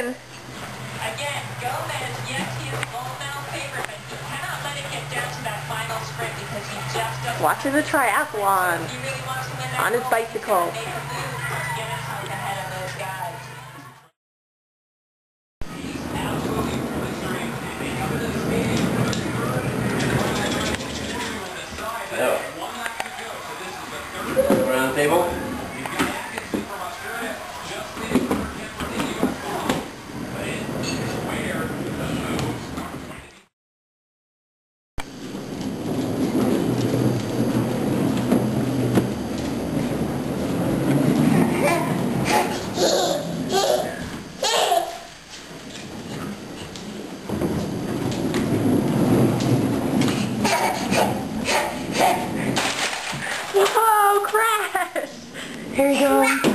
Hayden. Again, Gomez, yes, he is the gold medal favorite, but he cannot let it get down to that final sprint because he just doesn't. Watching the triathlon He really wants to win that on his gold. bicycle. He's got to make a move to get himself ahead of those guys. Hello. Around the table. Whoa, crash! Here you go.